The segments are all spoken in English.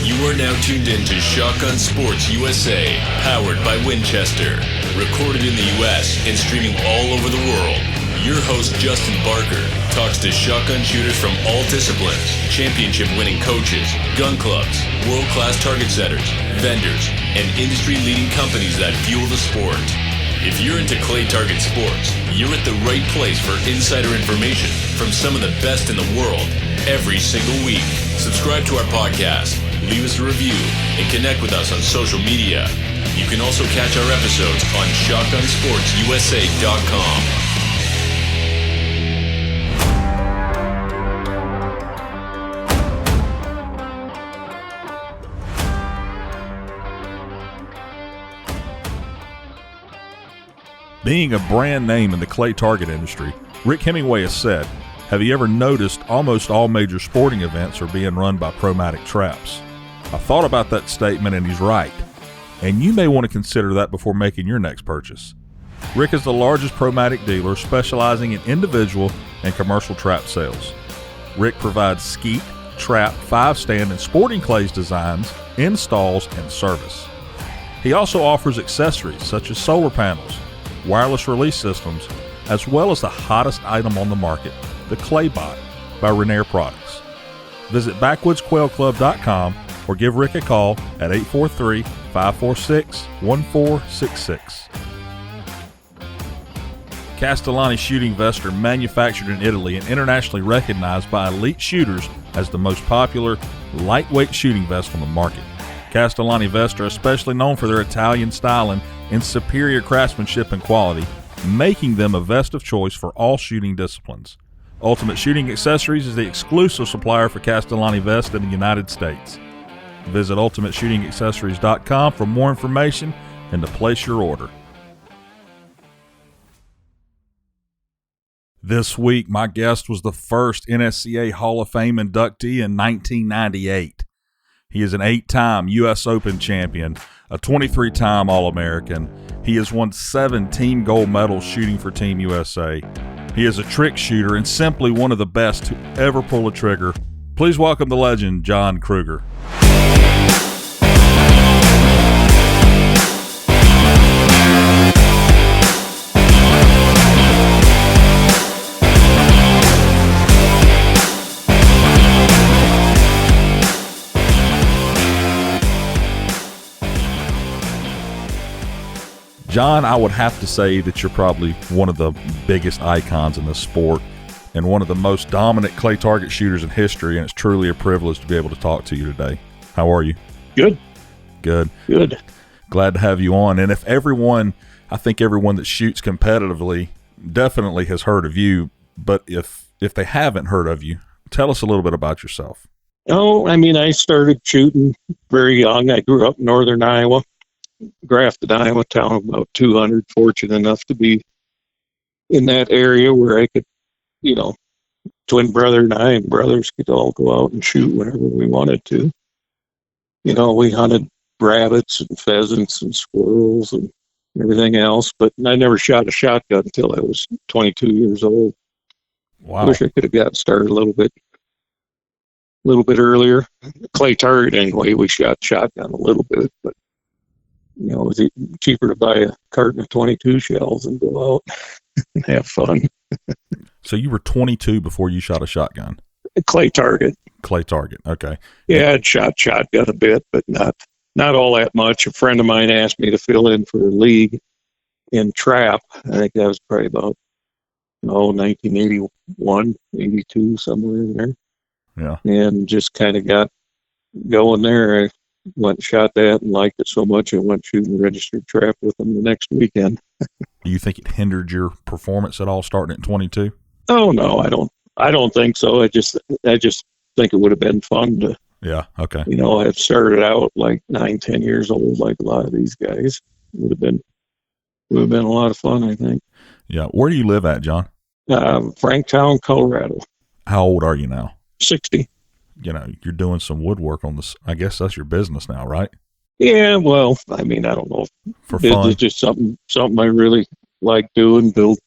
You are now tuned in to Shotgun Sports USA, powered by Winchester. Recorded in the U.S. and streaming all over the world. Your host, Justin Barker, talks to shotgun shooters from all disciplines, championship-winning coaches, gun clubs, world-class target setters, vendors, and industry-leading companies that fuel the sport. If you're into clay target sports, you're at the right place for insider information from some of the best in the world every single week. Subscribe to our podcast, leave us a review, and connect with us on social media. You can also catch our episodes on shotgunsportsusa.com. Being a brand name in the clay target industry, Rick Hemingway has said, "Have you ever noticed almost all major sporting events are being run by Promatic traps?" I thought about that statement and he's right. And you may want to consider that before making your next purchase. Rick is the largest Promatic dealer specializing in individual and commercial trap sales. Rick provides skeet, trap, 5-stand, and sporting clays designs, installs, and service. He also offers accessories such as solar panels, wireless release systems, as well as the hottest item on the market, the Clay Bot by Renair Products. Visit backwoodsquailclub.com or give Rick a call at 843-546-1466. Castellani shooting vests are manufactured in Italy and internationally recognized by elite shooters as the most popular lightweight shooting vest on the market. Castellani vests are especially known for their Italian styling and superior craftsmanship and quality, making them a vest of choice for all shooting disciplines. Ultimate Shooting Accessories is the exclusive supplier for Castellani vests in the United States. Visit ultimateshootingaccessories.com for more information and to place your order. This week, my guest was the first NSCA Hall of Fame inductee in 1998. He is an 8-time U.S. Open champion, a 23-time All-American. He has won 7 team gold medals shooting for Team USA. He is a trick shooter and simply one of the best to ever pull a trigger. Please welcome the legend, John Kruger. John, I would have to say that you're probably one of the biggest icons in this sport and one of the most dominant clay target shooters in history, and it's truly a privilege to be able to talk to you today. How are you? Good. Good. Good. Glad to have you on. And I think everyone that shoots competitively definitely has heard of you, but if they haven't heard of you, tell us a little bit about yourself. Oh, I started shooting very young. I grew up in northern Iowa. Grafted Iowa town, about 200, fortunate enough to be in that area where I could, twin brother and I and brothers could all go out and shoot whenever we wanted to. We hunted rabbits and pheasants and squirrels and everything else, but I never shot a shotgun until I was 22 years old. Wow. I wish I could have gotten started a little bit earlier. Clay target anyway, we shot shotgun a little bit, but it was cheaper to buy a carton of 22 shells and go out and have fun. So you were 22 before you shot a shotgun? Clay target. Clay target, okay. Yeah, I'd shot shotgun a bit, but not all that much. A friend of mine asked me to fill in for a league in trap. I think that was probably about 1981, 82, somewhere in there. Yeah. And just kind of got going there. I went and shot that and liked it so much I went shooting registered trap with them the next weekend. Do you think it hindered your performance at all starting at 22? Oh no, I don't think so. I just think it would have been fun to okay. Have started out like 9-10 years old like a lot of these guys. Would have been a lot of fun, I think. Yeah. Where do you live at, John? Franktown, Colorado. How old are you now? 60. You're doing some woodwork on this. I guess that's your business now, right? Yeah, well, I don't know. For fun. It's just something I really like doing, build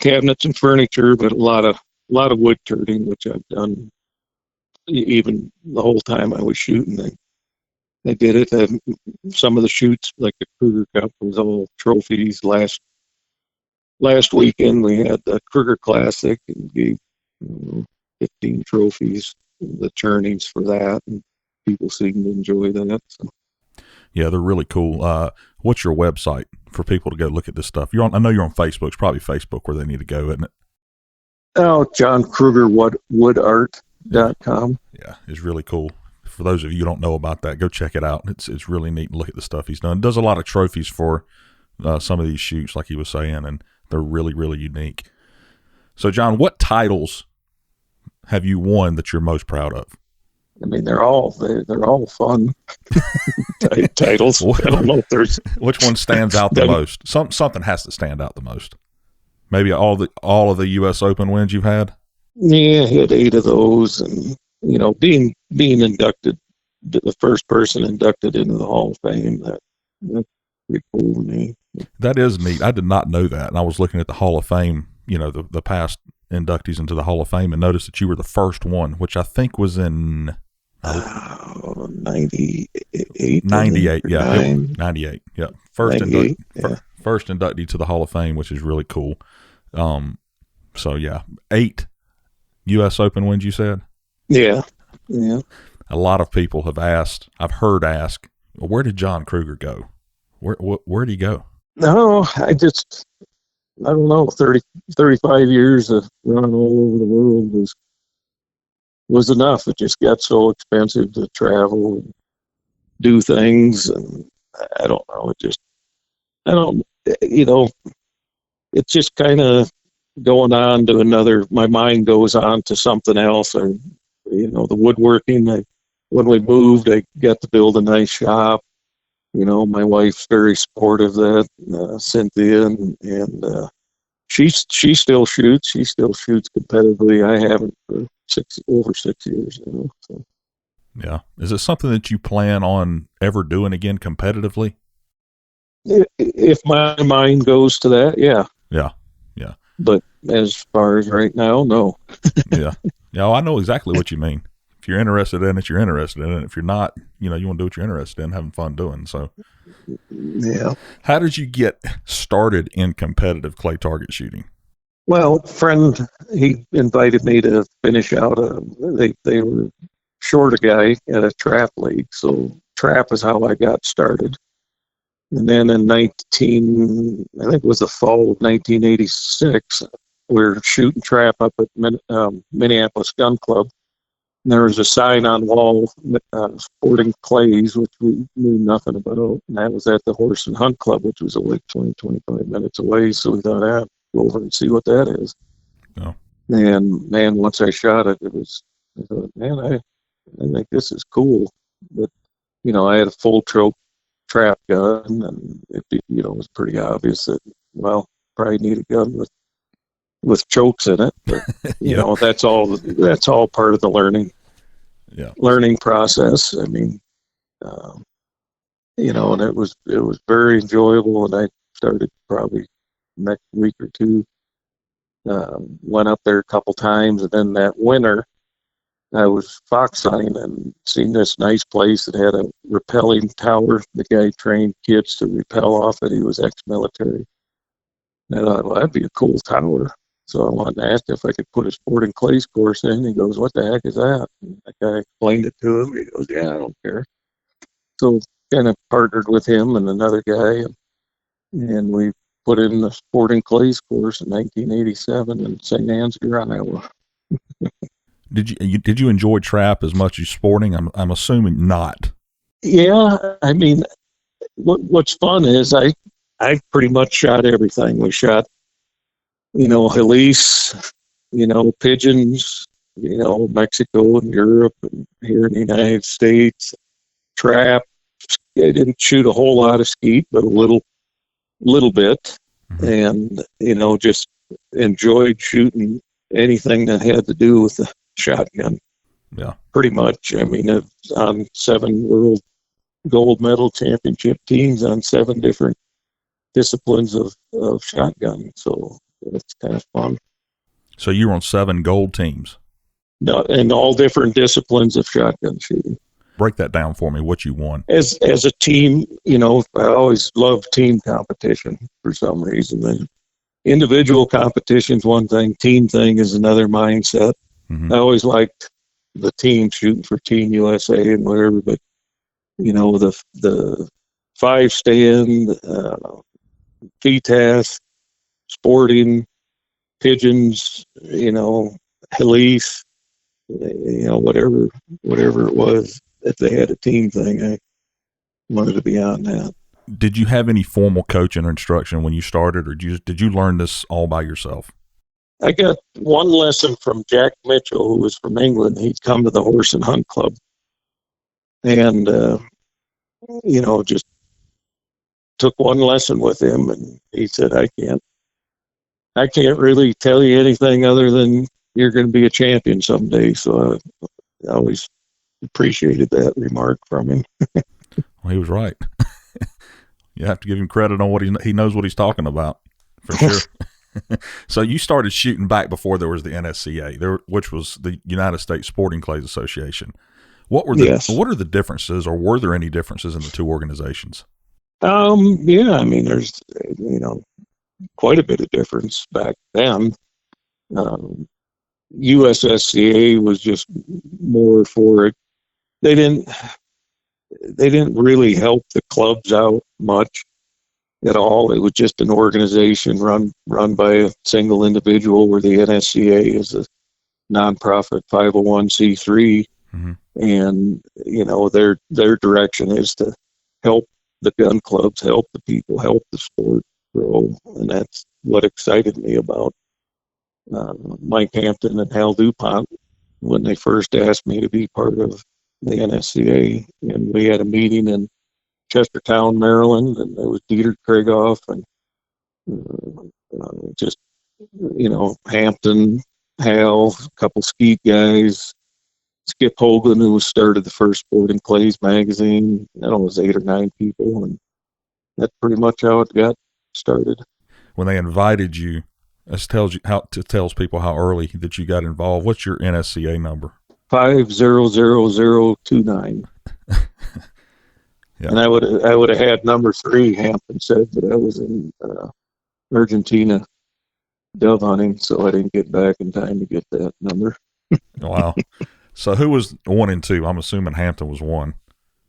cabinets and furniture, but a lot of wood turning, which I've done even the whole time I was shooting. I I did it. And some of the shoots, like the Kruger Cup, was all trophies. Last weekend we had the Kruger Classic and gave 15 trophies, the turnings for that, and people seem to enjoy that. So. Yeah, they're really cool. What's your website for people to go look at this stuff? I know you're on Facebook. It's probably Facebook where they need to go, isn't it? Oh, John Kruger woodart.com. Yeah, it's really cool. For those of you who don't know about that, go check it out. It's really neat to look at the stuff he's done. Does a lot of trophies for some of these shoots, like he was saying, and they're really, really unique. So, John, what titles have you won that you're most proud of? I mean, they're all fun titles. I don't know if there's which one stands out the most. Something has to stand out the most. Maybe all of the U.S. Open wins you've had. Yeah, I had 8 of those, and being inducted, the first person inducted into the Hall of Fame. That's pretty cool to me. That is neat. I did not know that, and I was looking at the Hall of Fame. The past inductees into the Hall of Fame, and noticed that you were the first one, which I think was in 98. 98, yeah. 98, yeah. First 98, first inductee to the Hall of Fame, which is really cool. So, yeah, 8 U.S. Open wins, you said? Yeah. A lot of people have asked, I've heard ask, well, where did John Kruger go? Where'd he go? No, I don't know, 35 years of running all over the world was enough. It just got so expensive to travel and do things, and I don't know. It's just kind of going on to my mind goes on to something else. Or, the woodworking, when we moved, I got to build a nice shop. My wife's very supportive of that, Cynthia, and she still shoots. She still shoots competitively. I haven't for over 6 years. So. Yeah. Is it something that you plan on ever doing again competitively? If my mind goes to that, yeah. Yeah. But as far as right now, no. Yeah. I know exactly what you mean. If you're interested in it, you're interested in it. If you're not, you want to do what you're interested in, having fun doing. So, yeah. How did you get started in competitive clay target shooting? Well, friend, he invited me to finish out they were short a guy at a trap league. So trap is how I got started. And then in I think it was the fall of 1986, we were shooting trap up at Minneapolis Gun Club. And there was a sign on wall, sporting clays, which we knew nothing about. And that was at the Horse and Hunt Club, which was like 20-25 minutes away. So we thought, go over and see what that is. Oh. And man, once I shot it, I thought, man, I think this is cool. But, I had a full trap gun, and it was pretty obvious that, probably need a gun with chokes in it. But, that's all part of the learning process. I mean, and it was very enjoyable. And I started probably next week or two, went up there a couple times. And then that winter, I was fox hunting and seen this nice place that had a rappelling tower. The guy trained kids to rappel off it. He was ex-military. And I thought, well, that'd be a cool tower. So I wanted to ask if I could put a sporting clays course in. He goes, what the heck is that? And that guy explained it to him. He goes, yeah, I don't care. So kind of partnered with him and another guy, and we put in the sporting clays course in 1987 in St. Ansgar, Iowa. Did you enjoy trap as much as sporting? I'm assuming not. Yeah, I mean, what's fun is I pretty much shot everything. We shot, Helise, pigeons, Mexico and Europe and here in the United States. Trap. I didn't shoot a whole lot of skeet, but a little bit, and just enjoyed shooting anything that had to do with the shotgun. Yeah, pretty much. I mean, it's on 7 world gold medal championship teams on 7 different disciplines of shotgun. So it's kind of fun. So you were on 7 gold teams. No, and all different disciplines of shotgun shooting. Break that down for me, what you won. As a team, I always loved team competition for some reason. And individual competition's one thing, team thing is another mindset. Mm-hmm. I always liked the team shooting for Team USA and whatever, but the 5-stand, PTAS, sporting, pigeons, Heath, whatever it was, if they had a team thing, I wanted to be on that. Did you have any formal coaching or instruction when you started, or did you learn this all by yourself? I got one lesson from Jack Mitchell, who was from England. He'd come to the Horse and Hunt Club, and just took one lesson with him, and he said, I can't really tell you anything other than you're going to be a champion someday. So I always appreciated that remark from him. Well, he was right. You have to give him credit on what he knows what he's talking about, for sure. So you started shooting back before there was the NSCA, which was the United States Sporting Clays Association. What are the differences, or were there any differences in the two organizations? Yeah, I mean, there's quite a bit of difference back then. USSCA was just more for it. They didn't really help the clubs out much at all. It was just an organization run by a single individual, where the NSCA is a nonprofit 501c3, mm-hmm. and their direction is to help the gun clubs, help the people, help the sport grow, and that's what excited me about Mike Hampton and Hal DuPont when they first asked me to be part of the NSCA. And we had a meeting in Chestertown, Maryland, and there was Dieter Krieghoff and Hampton, Hal, a couple skeet guys, Skip Hogan, who started the first Sporting Clays magazine. That was 8 or 9 people, and that's pretty much how it got started. When they invited you, this tells people how early that you got involved. What's your NSCA number? 500029. Yeah. And I would have had number 3, Hampton said, but I was in Argentina dove hunting, so I didn't get back in time to get that number. Wow. So who was 1 and 2? I'm assuming Hampton was 1.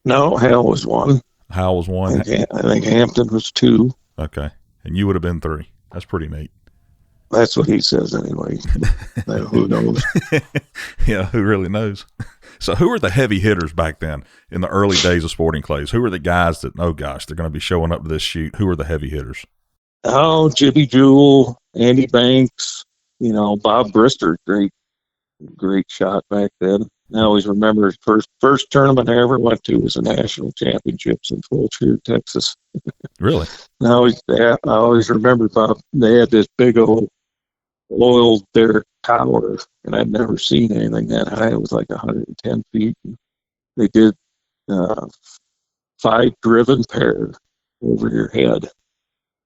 No, Hal was 1. Hal was 1? I think Hampton was 2. Okay. And you would have been 3. That's pretty neat. That's what he says anyway. Who knows? Yeah, who really knows? So who were the heavy hitters back then in the early days of Sporting Clays? Who were the guys that, oh gosh, they're going to be showing up to this shoot? Who were the heavy hitters? Oh, Jibby Jewell, Andy Banks, Bob Brister, great shot back then. I always remember first tournament I ever went to was the national championships in Fulshire, Texas. Really? I always remember Bob. They had this big old oil derrick tower, and I'd never seen anything that high. It was like 110 feet. They did 5 driven pair over your head,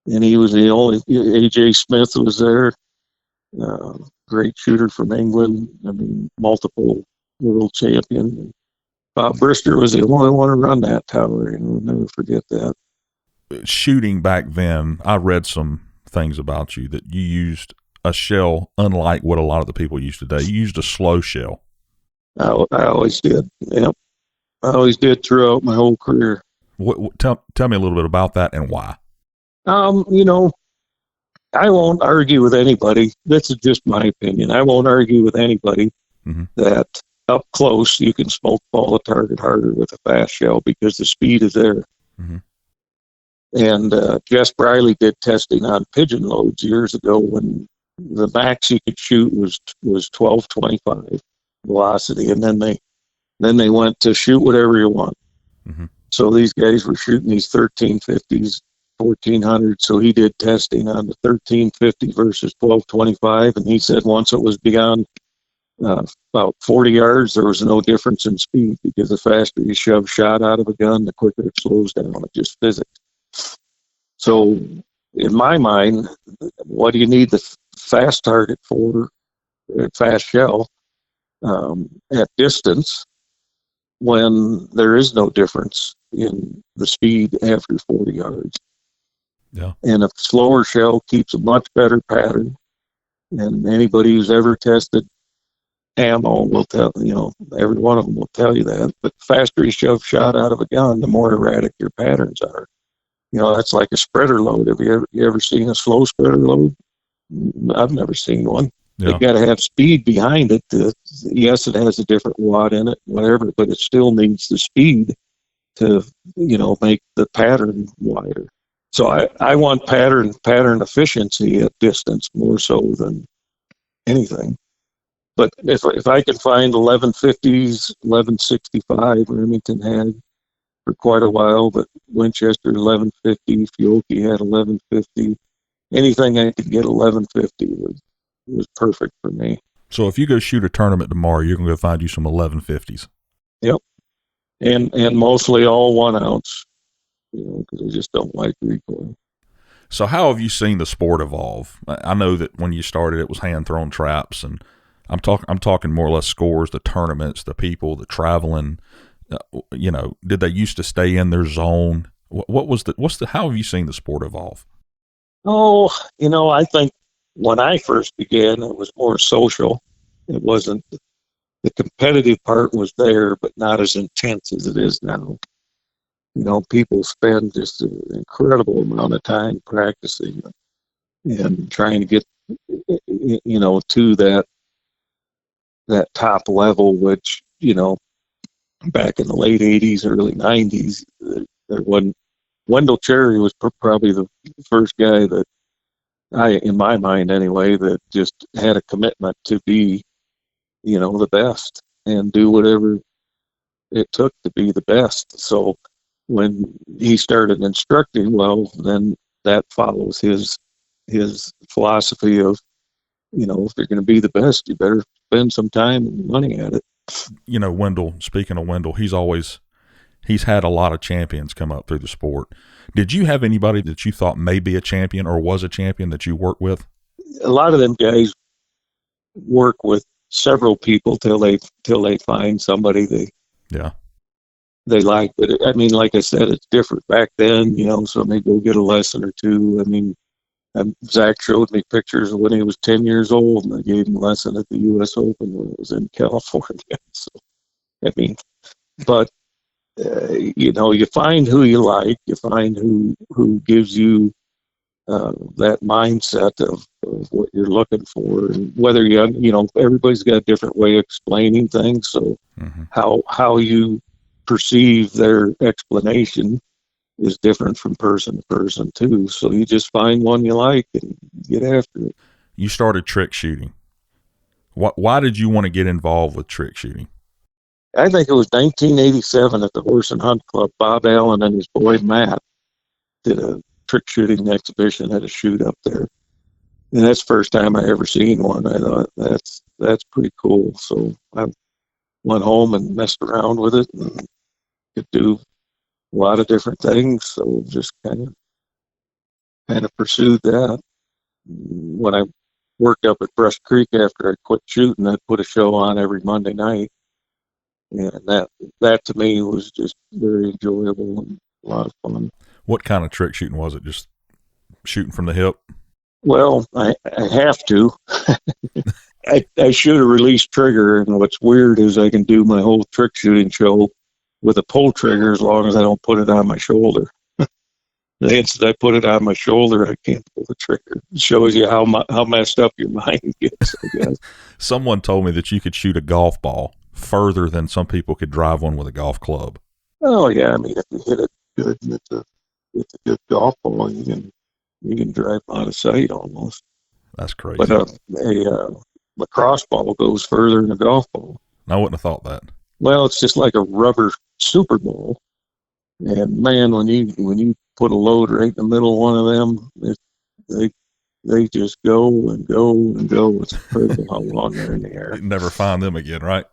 and he was the only. AJ Smith was there. Great shooter from England. I mean, multiple world champion. Bob Brister was the only one to run that tower, and we'll never forget that. Shooting back then, I read some things about you that you used a shell unlike what a lot of the people use today. You used a slow shell. I always did. Yep. I always did throughout my whole career. Tell me a little bit about that and why. I won't argue with anybody. This is just my opinion. I won't argue with anybody mm-hmm. that up close you can smoke ball a target harder with a fast shell because the speed is there. Mm-hmm. And Jess Briley did testing on pigeon loads years ago when the max you could shoot was 1225 velocity, and then they went to shoot whatever you want. Mm-hmm. So these guys were shooting these 1350s, 1400. So he did testing on the 1350 versus 1225, and he said once it was beyond about 40 yards, there was no difference in speed because the faster you shove shot out of a gun, the quicker it slows down. It's just physics. So in my mind, what do you need the fast target for, fast shell, at distance? when there is no difference in the speed after 40 yards. Yeah. And a slower shell keeps a much better pattern. And anybody who's ever tested ammo will tell, every one of them will tell you that. But the faster you shove shot out of a gun, the more erratic your patterns are. That's like a spreader load. Have you ever seen a slow spreader load? I've never seen one. Yeah. They've got to have speed behind it. Yes, it has a different wad in it, whatever, but it still needs the speed to, make the pattern wider. So I want pattern efficiency at distance more so than anything. But if I can find 1150s, 1165 Remington had for quite a while, but Winchester 1150, Fiocchi had 1150. Anything I could get 1150 was perfect for me. So if you go shoot a tournament tomorrow, you're going to go find you some 1150s. Yep. And mostly all 1 ounce, because I just don't like recoil. So how have you seen the sport evolve? I know that when you started, it was hand-thrown traps, and I'm talking more or less scores, the tournaments, the people, the traveling. Did they used to stay in their zone? How have you seen the sport evolve? Oh, I think when I first began, it was more social. It wasn't, the competitive part was there, but not as intense as it is now. People spend just an incredible amount of time practicing and trying to get, to that top level, which, back in the late 80s, early 90s, there wasn't. Wendell Cherry was probably the first guy that in my mind anyway, that just had a commitment to be, the best and do whatever it took to be the best. So when he started instructing, well, then that follows his philosophy of, if you're going to be the best, you better spend some time and money at it. Wendell, speaking of Wendell, he's had a lot of champions come up through the sport. Did you have anybody that you thought may be a champion or was a champion that you worked with? A lot of them guys work with several people till they find somebody they like. But I mean, like I said, it's different back then. So they go get a lesson or two. I mean, Zach showed me pictures of when he was 10 years old, and I gave him a lesson at the U.S. Open when it was in California. So, I mean, but you find who you like, you find who gives you that mindset of what you're looking for, and whether everybody's got a different way of explaining things. So how you perceive their explanation is different from person to person too. So you just find one you like and get after it. You started trick shooting. Why did you want to get involved with trick shooting? I think it was 1987 at the Horse and Hunt Club. Bob Allen and his boy Matt did a trick shooting exhibition at a shoot up there. And that's the first time I ever seen one. I thought that's pretty cool. So I went home and messed around with it and could do a lot of different things. So just kind of pursued that. When I worked up at Brush Creek after I quit shooting, I'd put a show on every Monday night. And that to me was just very enjoyable and a lot of fun. What kind of trick shooting was it? Just shooting from the hip? Well, I have to. I shoot a release trigger, and what's weird is I can do my whole trick shooting show with a pull trigger as long as I don't put it on my shoulder. The instant I put it on my shoulder, I can't pull the trigger. It shows you how messed up your mind gets, I guess. Someone told me that you could shoot a golf ball further than some people could drive one with a golf club. Oh yeah, I mean, if you hit it good and it's a good golf ball, you can drive out of sight almost. That's crazy. But a lacrosse ball goes further than a golf ball. I wouldn't have thought that. Well, it's just like a rubber Super Bowl, and man, when you put a load right in the middle of one of them, they just go and go and go. It's incredible how long they're in the air. You never find them again, right?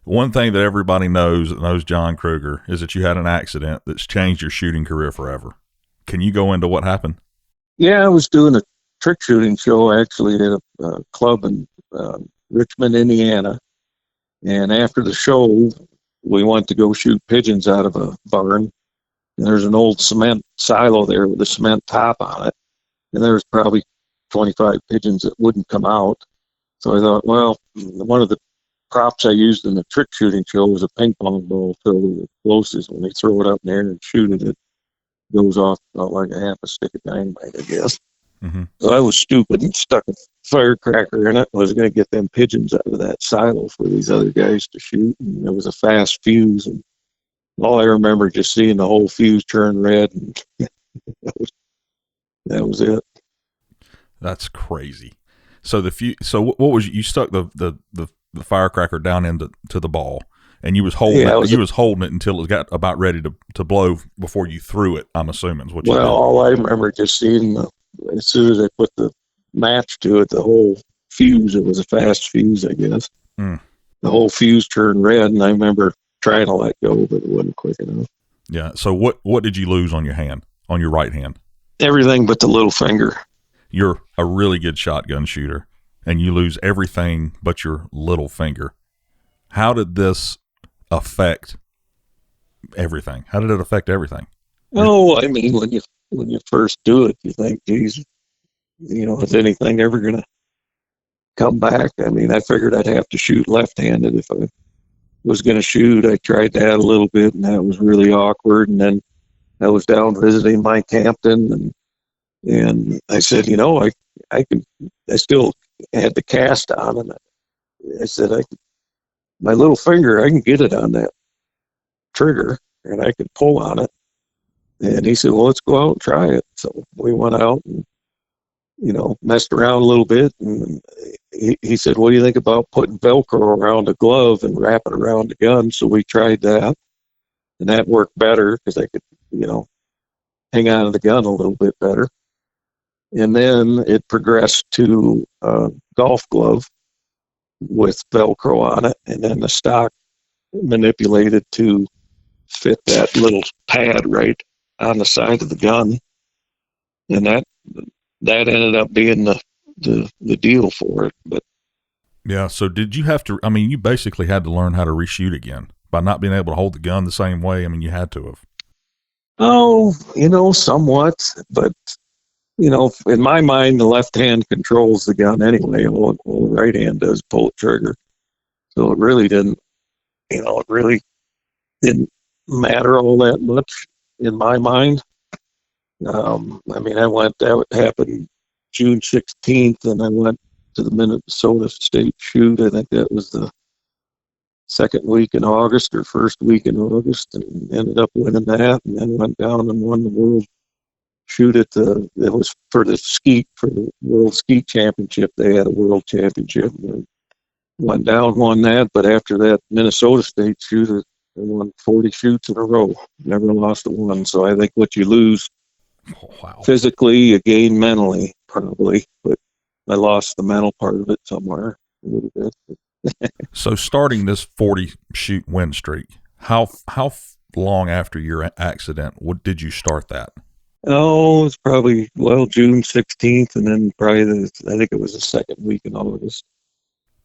One thing that everybody knows that knows John Kruger is that you had an accident that's changed your shooting career forever. Can you go into what happened? Yeah, I was doing a trick shooting show actually at a club in Richmond, Indiana, And after the show, we went to go shoot pigeons out of a barn. And there's an old cement silo there with a cement top on it. And there was probably 25 pigeons that wouldn't come out. So I thought, well, one of the props I used in the trick shooting show was a ping pong ball filled with explosives. When they throw it up in the air and shoot it, it goes off about like a half a stick of dynamite, I guess. Mm-hmm. So I was stupid and stuck a firecracker in it. I was going to get them pigeons out of that silo for these other guys to shoot. And it was a fast fuse. And all I remember just seeing the whole fuse turn red. And that was it. That's crazy. So what was you stuck the firecracker down into the ball, and you was holding holding it until it got about ready to blow before you threw it. I'm assuming is what you did. All I remember just seeing as soon as I put the match to it, the whole fuse. It was a fast fuse, I guess. The whole fuse turned red, and I remember trying to let go, but it wasn't quick enough. Yeah. So what did you lose on your hand, on your right hand? Everything but the little finger. You're a really good shotgun shooter, and you lose everything but your little finger. How did this affect everything? How did it affect everything? Oh, I mean, when you first do it, you think, geez, is anything ever going to come back? I mean, I figured I'd have to shoot left-handed if I was going to shoot. I tried that a little bit, and that was really awkward. And then I was down visiting Mike Hampton, and I said, I still had the cast on, and I said, my little finger, I can get it on that trigger, and I could pull on it. And he said, well, let's go out and try it. So we went out and, messed around a little bit. And he said, what do you think about putting Velcro around a glove and wrap it around the gun? So we tried that, and that worked better because I could, hang on to the gun a little bit better. And then it progressed to a golf glove with Velcro on it, and then the stock manipulated to fit that little pad right on the side of the gun. And that ended up being the deal for it. But yeah, so did you have to, you basically had to learn how to reshoot again by not being able to hold the gun the same way. You had to have. Oh, somewhat, but in my mind, the left hand controls the gun anyway. Well, the right hand does pull the trigger. So it really didn't matter all that much in my mind. That happened June 16th, and I went to the Minnesota State shoot. I think that was the second week in August or first week in August, and ended up winning that, and then went down and won the world shoot it was for the World Skeet Championship. They had a World Championship. And went down, won that, but after that Minnesota State shoot, I won 40 shoots in a row. Never lost a one. So I think what you lose physically, you gain mentally, probably. But I lost the mental part of it somewhere a little bit. So starting this 40 shoot win streak, how long after your accident did you start that? Oh, it's probably, June 16th, and then probably I think it was the second week in August.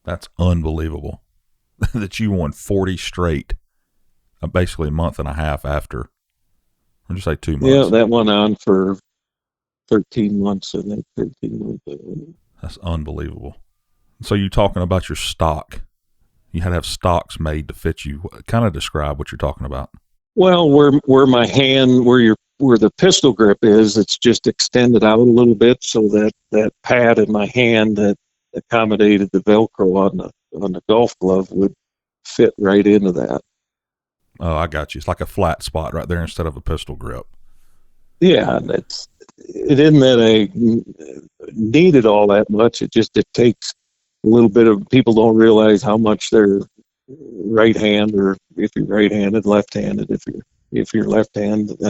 That's unbelievable that you won 40 straight, basically a month and a half after. Or just say 2 months. Yeah, that went on for 13 months, I think, 13 months. That's unbelievable. So you're talking about your stock. You had to have stocks made to fit you. Kind of describe what you're talking about. Well, where my hand, where the pistol grip is, it's just extended out a little bit, so that pad in my hand that accommodated the Velcro on the golf glove would fit right into that. Oh, I got you. It's like a flat spot right there instead of a pistol grip. Yeah, it isn't that I needed all that much. It takes a little bit of, people don't realize how much their right hand, or if you're right-handed, left-handed, if you're left-handed,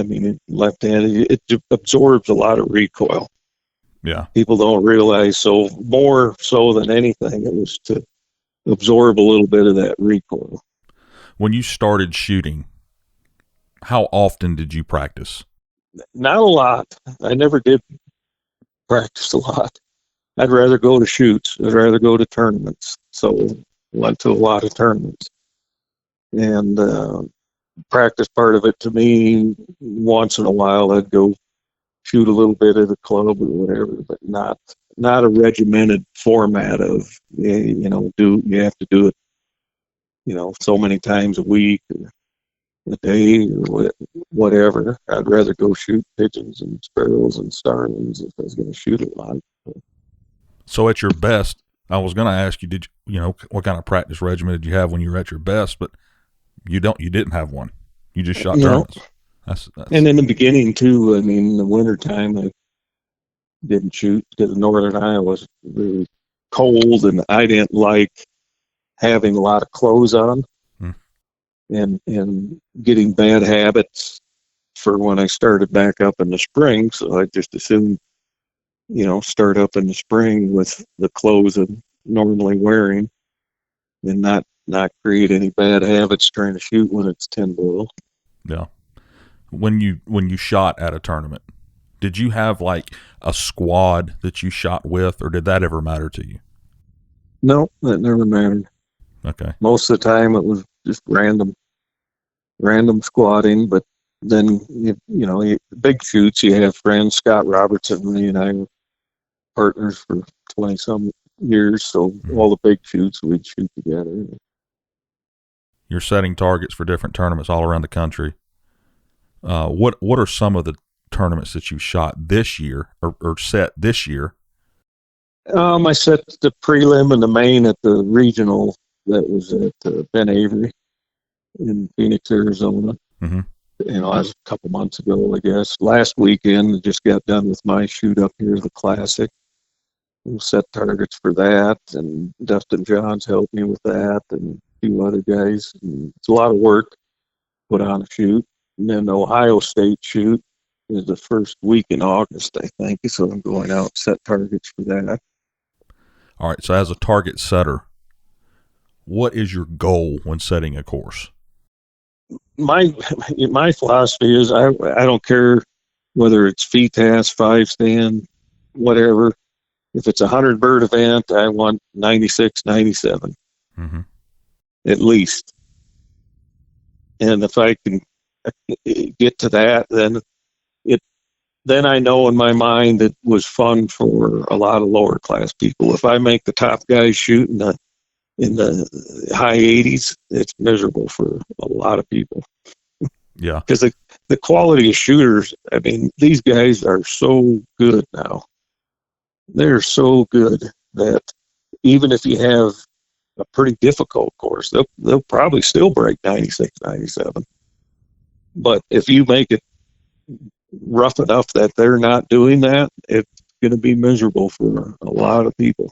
left-handed, it absorbs a lot of recoil. Yeah. People don't realize, so more so than anything, it was to absorb a little bit of that recoil. When you started shooting, how often did you practice? Not a lot. I never did practice a lot. I'd rather go to shoots. I'd rather go to tournaments. So went to a lot of tournaments. And practice part of it to me, once in a while, I'd go shoot a little bit at a club or whatever, but not a regimented format of, you have to do it, so many times a week or a day or whatever. I'd rather go shoot pigeons and sparrows and starlings if I was going to shoot a lot. So at your best, I was going to ask you, what kind of practice regimen did you have when you were at your best? But you didn't have one. You just shot tournaments. That's And in the beginning too, I mean, in the wintertime, I didn't shoot because northern Iowa was really cold, and I didn't like having a lot of clothes on and getting bad habits for when I started back up in the spring. So I just assumed, start up in the spring with the clothes I'm normally wearing and not create any bad habits trying to shoot when it's 10 below. Yeah. When you shot at a tournament, did you have like a squad that you shot with, or did that ever matter to you? No, that never mattered. Okay. Most of the time it was just random squatting, but then, big shoots, you have friends. Scott Robertson and I were partners for 20 some years. So all the big shoots we'd shoot together. You're setting targets for different tournaments all around the country. What are some of the tournaments that you shot this year or set this year? I set the prelim and the main at the regional that was at Ben Avery in Phoenix, Arizona. Mm-hmm. That was a couple months ago, I guess. Last weekend, I just got done with my shoot up here, the Classic. We'll set targets for that, and Dustin Johns helped me with that, and a few other guys. And it's a lot of work, put on a shoot. And then the Ohio State shoot is the first week in August, I think. So I'm going out and set targets for that. All right. So as a target setter, what is your goal when setting a course? My philosophy is I don't care whether it's FETAS, 5-stand, whatever. If it's a 100-bird event, I want 96, 97, at least. And if I can get to that, then I know in my mind it was fun for a lot of lower class people. If I make the top guys shoot in the high 80s, it's miserable for a lot of people. Yeah. Because the quality of shooters, I mean, these guys are so good now. They're so good that even if you have a pretty difficult course, they'll probably still break 96, 97. But if you make it rough enough that they're not doing that, it's going to be miserable for a lot of people.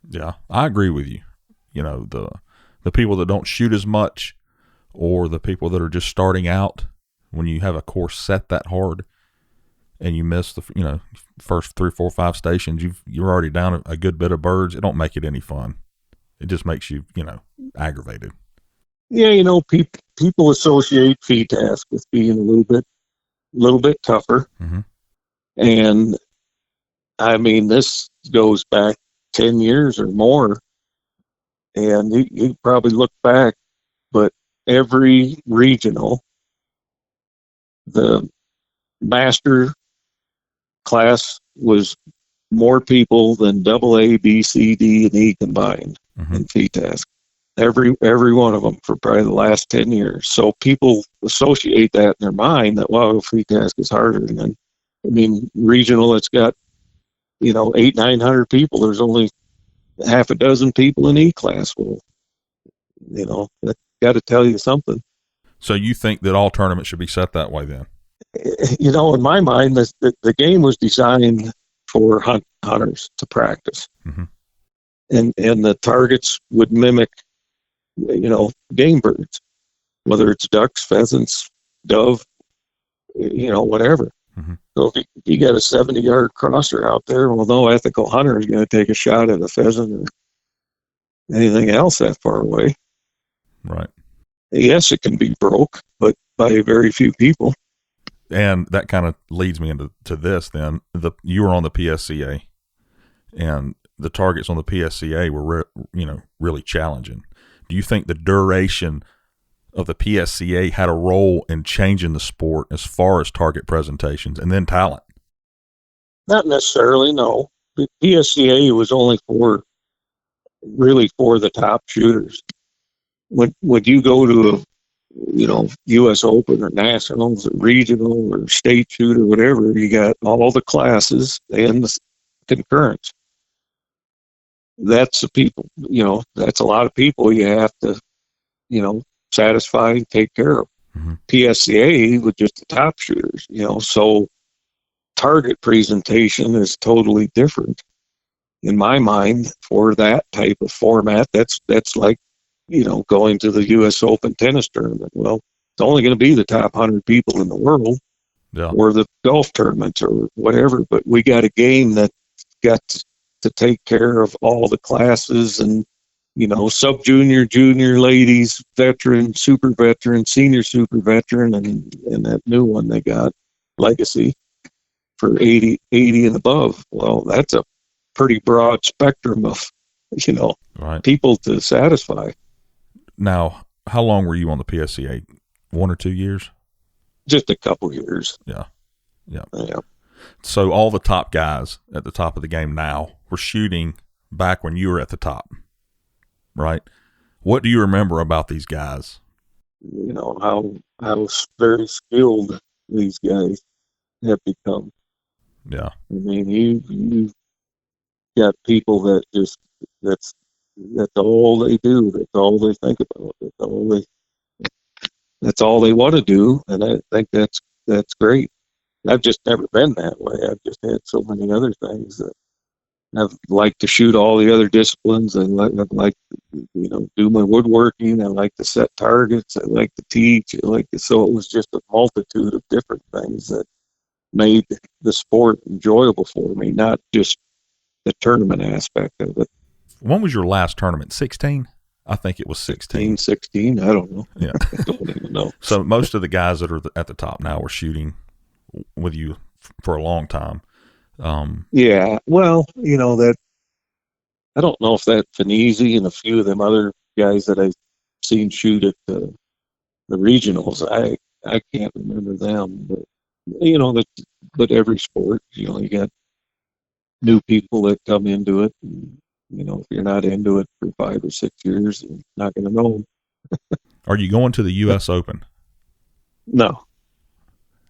Yeah, I agree with you. The people that don't shoot as much, or the people that are just starting out, when you have a course set that hard and you miss the first 3, 4, 5 stations, you're already down a good bit of birds. It don't make it any fun. It just makes you aggravated. Yeah, people associate FETAS with being a little bit tougher. Mm-hmm. And I mean, this goes back 10 years or more. And you probably look back, but every regional, the master class was more people than AA, B, C, D, and E combined in FETAS. Every one of them for probably the last 10 years. So people associate that in their mind that, wow, FETAS is harder. And regional, it's got, 800, 900 people. There's only half a dozen people in E class. Well, that got to tell you something. So you think that all tournaments should be set that way then? In my mind, the game was designed for hunters to practice. Mm-hmm. And the targets would mimic, game birds, whether it's ducks, pheasants, dove, whatever. Mm-hmm. So if you got a 70-yard crosser out there, well, no ethical hunter is going to take a shot at a pheasant or anything else that far away. Right. Yes, it can be broke, but by very few people. And that kind of leads me into this then. You were on the PSCA, and the targets on the PSCA were, really challenging. Do you think the duration of the PSCA had a role in changing the sport as far as target presentations and then talent? Not necessarily, no. The PSCA was only for the top shooters. When you go to a U.S. Open or Nationals or Regional or State Shoot or whatever, you got all the classes and the concurrence. That's the people, that's a lot of people you have to, satisfy and take care of. Mm-hmm. PSCA with just the top shooters, so target presentation is totally different in my mind for that type of format. That's like, going to the U.S. Open tennis tournament. Well, it's only going to be the top 100 people in the world, or the golf tournaments or whatever. But we got a game that got to take care of all the classes and, sub-junior, junior ladies, veteran, super veteran, senior super veteran, and that new one they got, Legacy, for 80 and above. Well, that's a pretty broad spectrum of, right, people to satisfy. Now, how long were you on the PSCA? 1 or 2 years? Just a couple years. Yeah. Yeah. So all the top guys at the top of the game now were shooting back when you were at the top, right? What do you remember about these guys? How very skilled these guys have become. Yeah. I mean, you got people that just, that's all they do. That's all they think about. That's all they want to do. And I think that's great. I've just never been that way. I've just had so many other things that I've liked to shoot all the other disciplines. I've like do my woodworking. I like to set targets. I like to teach. So it was just a multitude of different things that made the sport enjoyable for me, not just the tournament aspect of it. When was your last tournament? 16? I think it was 16. 16, I don't know. Yeah. I don't even know. So most of the guys that are at the top now were shooting with you for a long time. Yeah, well, that, I don't know if that Finese and a few of them other guys that I've seen shoot at the regionals, I can't remember them, but but every sport, you got new people that come into it. And, if you're not into it for 5 or 6 years, you're not going to know them. Are you going to the U.S. Open? No.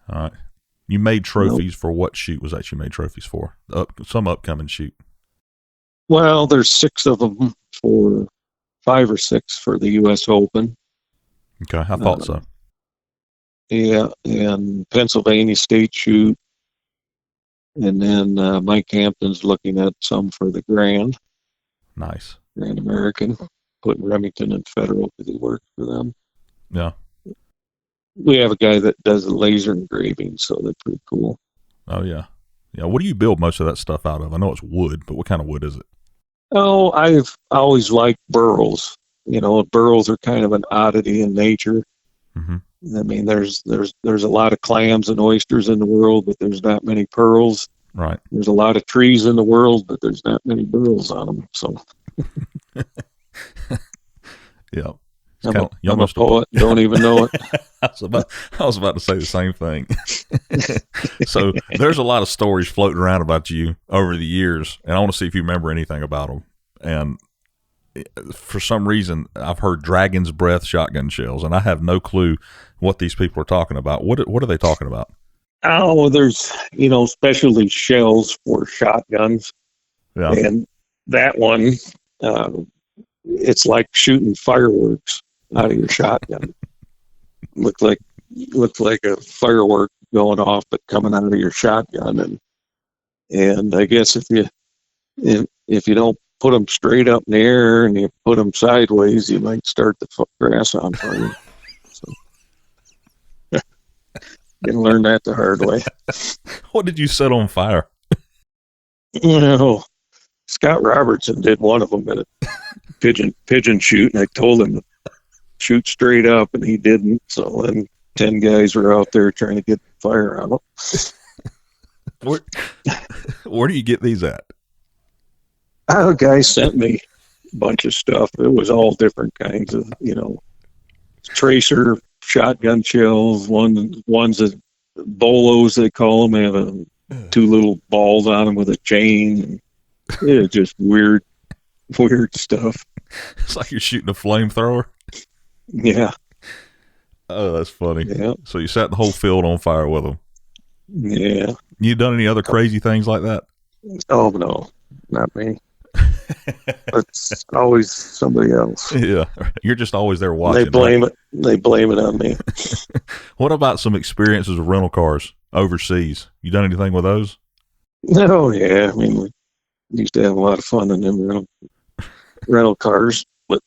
All right. You made trophies for what shoot was that you made trophies for? Some upcoming shoot. Well, there's 6 of them, for 5 or 6 for the U.S. Open. Okay, I thought so. Yeah, and Pennsylvania State shoot. And then Mike Hampton's looking at some for the Grand. Nice. Grand American, putting Remington and Federal because he works for them. Yeah. We have a guy that does the laser engraving, so they're pretty cool. Oh, yeah. Yeah. What do you build most of that stuff out of? I know it's wood, but what kind of wood is it? Oh, I've always liked burls. Burls are kind of an oddity in nature. Mm-hmm. I mean, there's a lot of clams and oysters in the world, but there's not many pearls. Right. There's a lot of trees in the world, but there's not many burls on them. So, yeah. I'm a poet. Don't even know it. I was about to say the same thing. So there's a lot of stories floating around about you over the years, and I want to see if you remember anything about them. And for some reason, I've heard dragon's breath shotgun shells, and I have no clue what these people are talking about. What are they talking about? Oh, there's, specialty shells for shotguns. Yeah. And that one, it's like shooting fireworks out of your shotgun. Looks like a firework going off, but coming out of your shotgun. And I guess if you don't put them straight up in the air and you put them sideways, you might start the grass on fire. So, you can learn that the hard way. What did you set on fire? Scott Robertson did one of them at a pigeon shoot, and I told him to shoot straight up, and he didn't. So then 10 guys were out there trying to get fire out of it. Where do you get these at? A guy sent me a bunch of stuff. It was all different kinds of, tracer shotgun shells. One's that bolos, they call them. They have two little balls on them with a chain. It's just weird stuff. It's like you're shooting a flamethrower. Yeah. Oh, that's funny. Yeah. So you set the whole field on fire with them. Yeah. You done any other crazy things like that? Oh, no, not me. It's always somebody else. Yeah. You're just always there watching. They blame it on me. What about some experiences with rental cars overseas? You done anything with those? Oh, yeah. I mean, we used to have a lot of fun in them rental cars. But,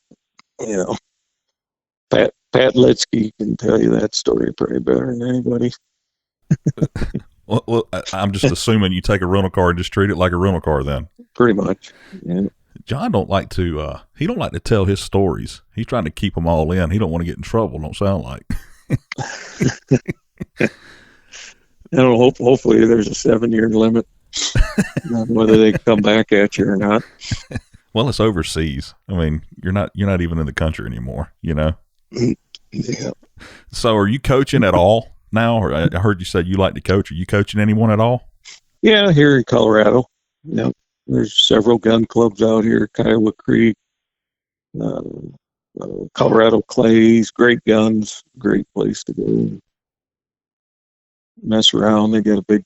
Pat Litsky can tell you that story pretty better than anybody. Well, I'm just assuming you take a rental car and just treat it like a rental car then. Pretty much, yeah. John don't like to tell his stories. He's trying to keep them all in. He don't want to get in trouble, don't sound like. I don't know, hopefully there's a 7-year limit on whether they come back at you or not. Well, it's overseas. I mean, you're not even in the country anymore, Yeah. So are you coaching at all now? Or I heard you said you like to coach. Are you coaching anyone at all? Yeah, here in Colorado. Yep. There's several gun clubs out here, Kiowa Creek, Colorado Clays, great guns, great place to go mess around. They got a big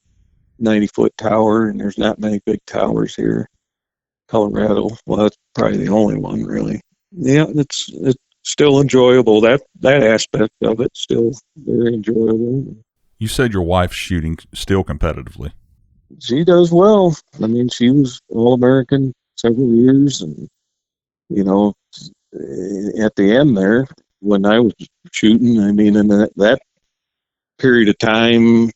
90-foot tower, and there's not many big towers here. Colorado, well, that's probably the only one, really. Yeah, it's still enjoyable. That aspect of it's still very enjoyable. You said your wife's shooting still competitively. She does well. I mean, she was All-American several years, and at the end there, when I was shooting, I mean, in that period of time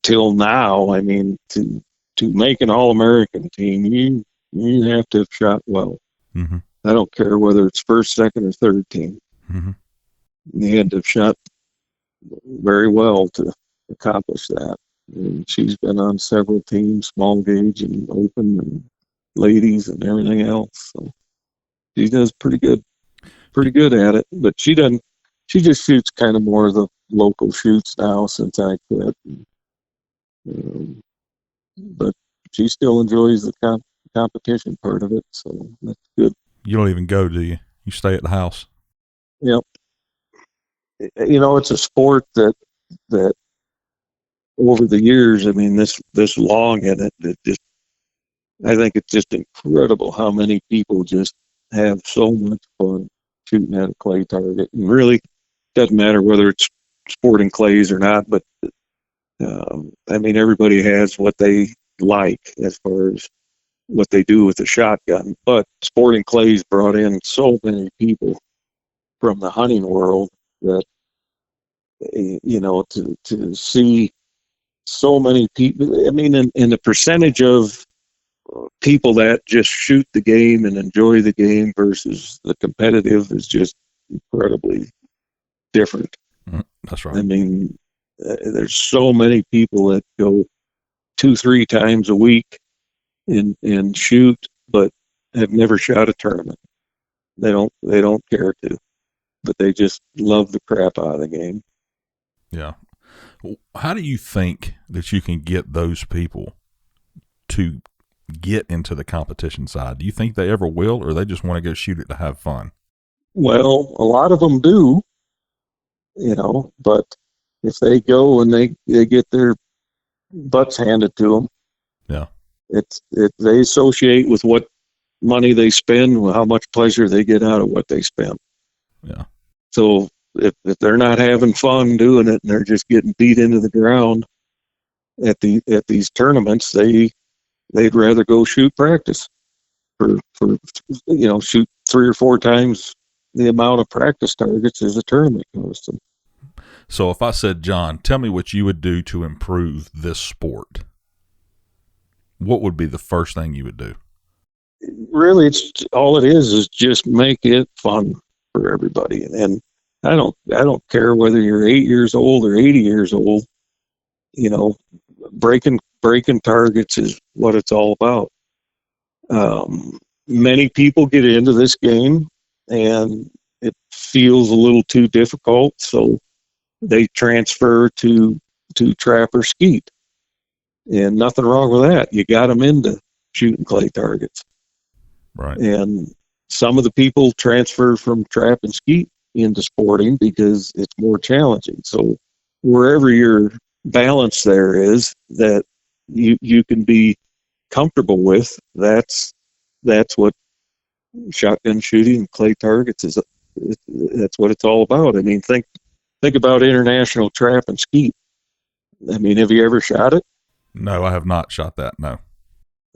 till now, I mean, to make an All-American team, you have to have shot well. Mm-hmm. I don't care whether it's first, second, or third team. Mm-hmm. You had to have shot very well to accomplish that. And she's been on several teams, small gauge and open and ladies and everything else. So she does pretty good at it. But she just shoots kind of more of the local shoots now since I quit. But she still enjoys the competition part of it, so that's good. You don't even go, do you? You stay at the house? Yep. It's a sport that over the years, I mean, this long in it just, I think it's just incredible how many people just have so much fun shooting at a clay target. And really, doesn't matter whether it's sporting clays or not, but I mean, everybody has what they like as far as what they do with the shotgun. But sporting clays brought in so many people from the hunting world that, to see so many people, I mean, in the percentage of people that just shoot the game and enjoy the game versus the competitive is just incredibly different. That's right. I mean, there's so many people that go 2-3 times a week and shoot, but have never shot a tournament. They don't care to, but they just love the crap out of the game. Yeah. How do you think that you can get those people to get into the competition side? Do you think they ever will, or they just want to go shoot it to have fun? Well, a lot of them do, but if they go and they get their butts handed to them, yeah, they associate with what money they spend, how much pleasure they get out of what they spend. Yeah. So if they're not having fun doing it and they're just getting beat into the ground at these tournaments, they'd rather go shoot practice for shoot 3 or 4 times the amount of practice targets as a tournament costs them. So if I said, John, tell me what you would do to improve this sport, what would be the first thing you would do? Really, it's all it is just make it fun for everybody. And I don't care whether you're 8 years old or 80 years old. Breaking targets is what it's all about. Many people get into this game and it feels a little too difficult, so they transfer to trap or skeet. And nothing wrong with that. You got them into shooting clay targets. Right. And some of the people transfer from trap and skeet into sporting because it's more challenging. So wherever your balance there is that you can be comfortable with, that's what shotgun shooting clay targets is. That's what it's all about. I mean, think about international trap and skeet. I mean, have you ever shot it? No, I have not shot that. No.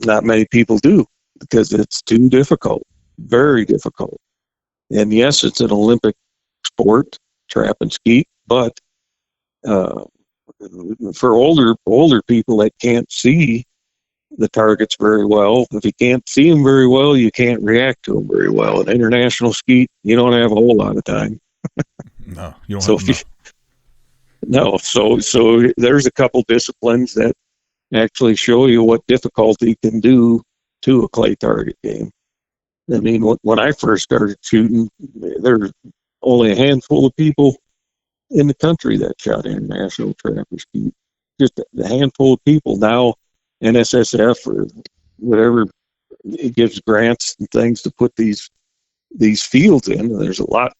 Not many people do because it's too difficult, very difficult. And yes, it's an Olympic sport, trap and skeet, but for older people that can't see the targets very well, if you can't see them very well, you can't react to them very well. In international skeet, you don't have a whole lot of time. No, you don't So have enough. No, so there's a couple disciplines that actually show you what difficulty can do to a clay target game. I mean, when I first started shooting, there were only a handful of people in the country that shot international trap or skeet. Just a handful of people. Now, NSSF or whatever, it gives grants and things to put these fields in. There's a lot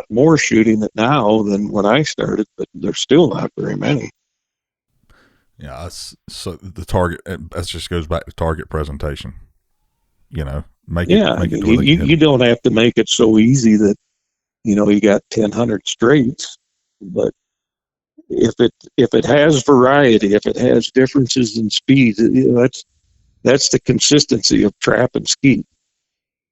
more shooting it now than when I started, but there's still not very many. Yeah, so the target, that just goes back to target presentation. Make it to where they can hit you don't have to make it so easy that you got 1,000 straights, but if it has variety, if it has differences in speed, that's the consistency of trap and skeet.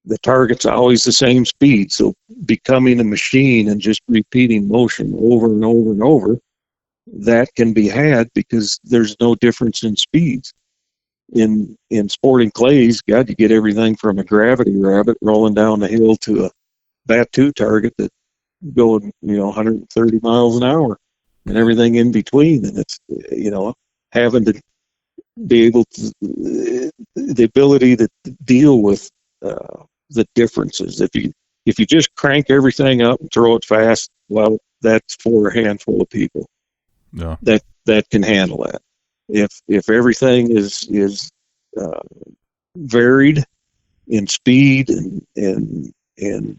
The target's always the same speed, so becoming a machine and just repeating motion over and over and over, that can be had because there's no difference in speeds. In sporting clays, God, you get everything from a gravity rabbit rolling down the hill to a bat-2 target that going 130 miles an hour and everything in between. And it's having to be able to the ability to deal with the differences. If you just crank everything up and throw it fast, well, that's for a handful of people. Yeah. That can handle that. If everything is varied in speed and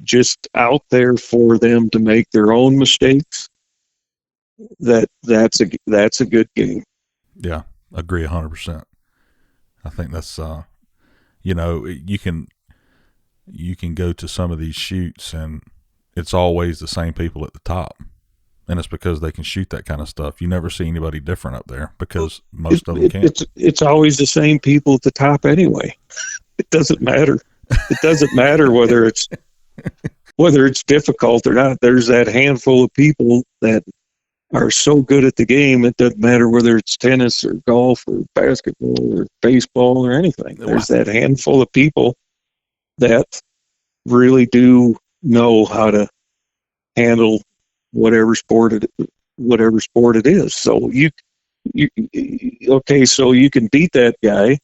just out there for them to make their own mistakes, that's a good game. Yeah, agree 100%. I think that's you can go to some of these shoots and it's always the same people at the top. And it's because they can shoot that kind of stuff. You never see anybody different up there because most of them can't. It's always the same people at the top anyway. It doesn't matter. It doesn't matter whether it's difficult or not. There's that handful of people that are so good at the game. It doesn't matter whether it's tennis or golf or basketball or baseball or anything. There's that handful of people that really do know how to handle whatever sport it is. So so you can beat that guy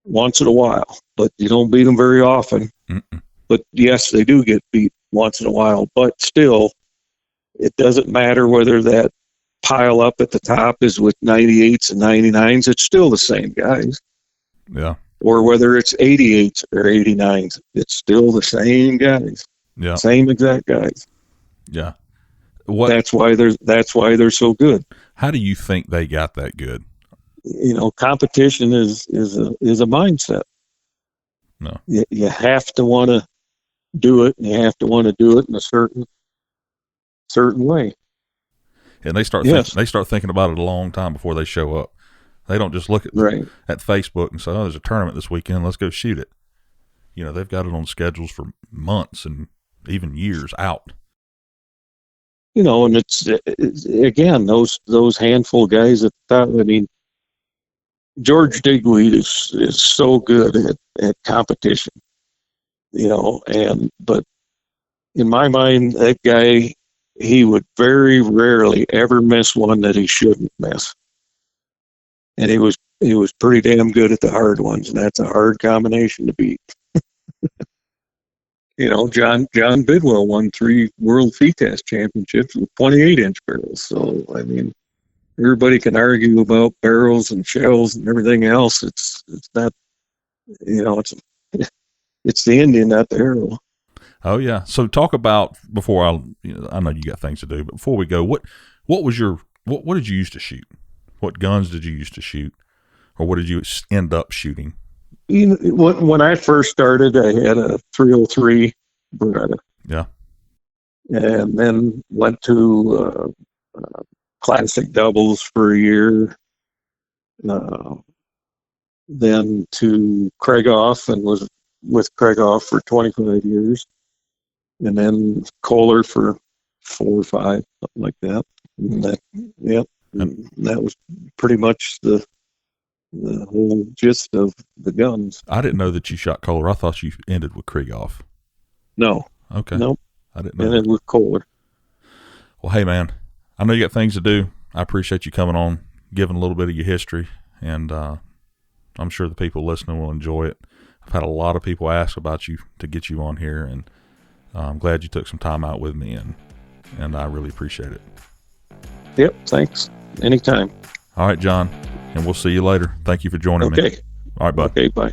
once in a while, but you don't beat them very often. Mm-mm. But yes, they do get beat once in a while, but still, it doesn't matter whether that pile up at the top is with 98s and 99s. It's still the same guys. Yeah. Or whether it's 88s or 89s, it's still the same guys. Yeah. Same exact guys. Yeah. That's why they're so good. How do you think they got that good? Competition is a mindset. No. You have to want to do it, and you have to want to do it in a certain way. And they start thinking about it a long time before they show up. They don't just look at Facebook and say, "Oh, there's a tournament this weekend. Let's go shoot it." They've got it on schedules for months and even years out. And it's again those handful of guys at the top. I mean, George Digweed is so good at competition, but in my mind, that guy, he would very rarely ever miss one that he shouldn't miss. And he was pretty damn good at the hard ones, and that's a hard combination to beat. John Bidwell won 3 World Feed Test Championships with 28-inch barrels. So, I mean, everybody can argue about barrels and shells and everything else. It's not, it's the Indian, not the arrow. Oh yeah. So talk about, before I know you got things to do, but before we go, what did you used to shoot? What guns did you used to shoot, or what did you end up shooting? When I first started, I had a 303 Beretta. Yeah. And then went to classic doubles for a year. Then to Krieghoff, and was with Krieghoff for 25 years. And then Kohler for 4 or 5, something like that. And that was pretty much the whole gist of the guns. I didn't know that you shot Kohler. I thought you ended with Krieghoff. No. Okay. Nope. I didn't know. Ended with Kohler. Well, hey man, I know you got things to do. I appreciate you coming on, giving a little bit of your history, and I'm sure the people listening will enjoy it. I've had a lot of people ask about you to get you on here, and I'm glad you took some time out with me, and I really appreciate it. Yep, thanks. Anytime. All right, John, and we'll see you later. Thank you for joining me. Okay. All right, bud. Okay, bye.